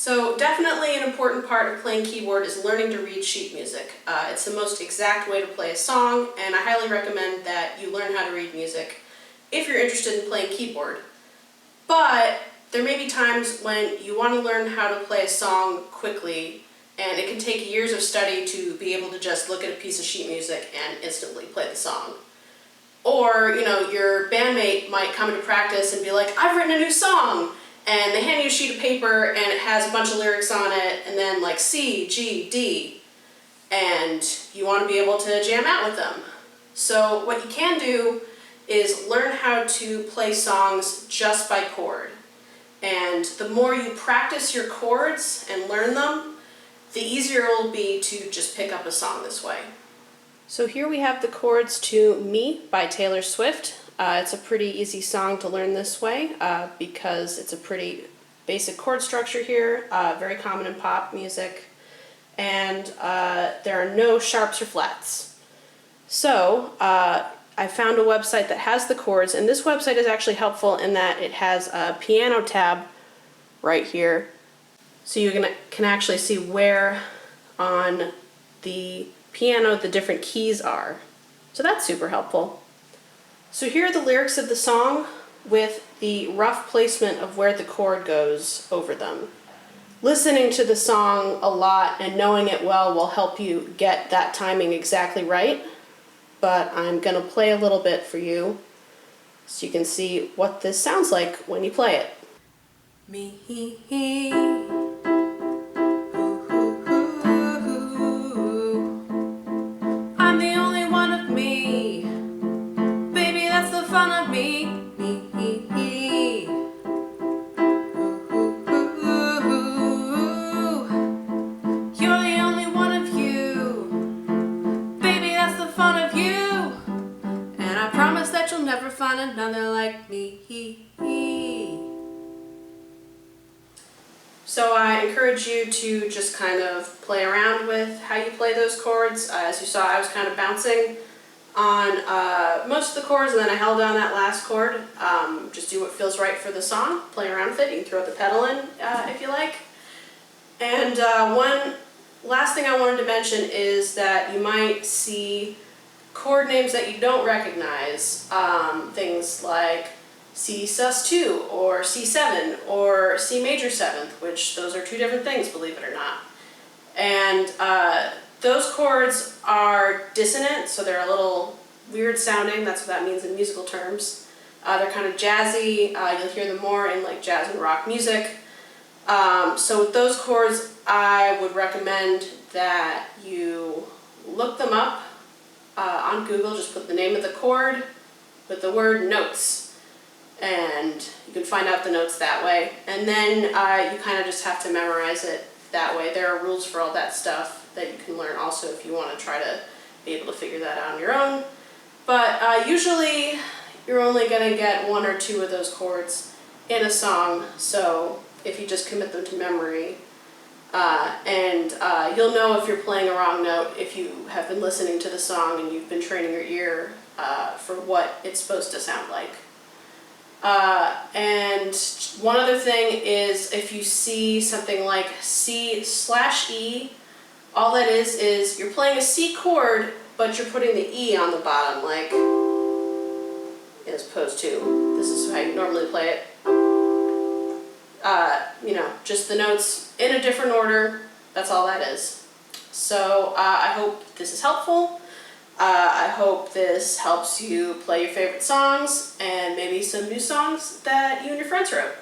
So definitely an important part of playing keyboard is learning to read sheet music. It's the most exact way to play a song, and I highly recommend that you learn how to read music if you're interested in playing keyboard. But there may be times when you want to learn how to play a song quickly, and it can take years of study to be able to just look at a piece of sheet music and instantly play the song. Or, your bandmate might come into practice and be like, I've written a new song! And they hand you a sheet of paper and it has a bunch of lyrics on it, and then like C, G, D, and you want to be able to jam out with them. So what you can do is learn how to play songs just by chord. And the more you practice your chords and learn them, the easier it will be to just pick up a song this way. So here we have the chords to Me by Taylor Swift. It's a pretty easy song to learn this way because it's a pretty basic chord structure here, very common in pop music, and there are no sharps or flats. So I found a website that has the chords, and this website is actually helpful in that it has a piano tab right here, so you can actually see where on the piano the different keys are. So that's super helpful. So here are the lyrics of the song with the rough placement of where the chord goes over them. Listening to the song a lot and knowing it well will help you get that timing exactly right, but I'm going to play a little bit for you so you can see what this sounds like when you play it. Me, I'm the only one of me. Baby, that's the fun of me. You're the only one of you. Baby, that's the fun of you. And I promise that you'll never find another like me. So I encourage you to just kind of play around with how you play those chords. As you saw, I was kind of bouncing on most of the chords, and then I held down that last chord. Just do what feels right for the song. Play around with it. You can throw the pedal in if you like. And one last thing I wanted to mention is that you might see chord names that you don't recognize. Things like C sus2 or C7 or C major 7th, which those are two different things, believe it or not. And those chords are dissonant, so they're a little weird sounding. That's what that means in musical terms. They're kind of jazzy. You'll hear them more in like jazz and rock music. So with those chords, I would recommend that you look them up on Google. Just put the name of the chord with the word notes, and you can find out the notes that way. And then you kind of just have to memorize it that way. There are rules for all that stuff that you can learn also if you want to try to be able to figure that out on your own. But usually you're only going to get one or two of those chords in a song, so if you just commit them to memory, and you'll know if you're playing a wrong note if you have been listening to the song and you've been training your ear for what it's supposed to sound like. And one other thing is if you see something like C/E, all that is you're playing a C chord, but you're putting the E on the bottom, like as opposed to this is how you normally play it. Just the notes in a different order. That's all that is. So I hope this is helpful. I hope this helps you play your favorite songs and maybe some new songs that you and your friends wrote.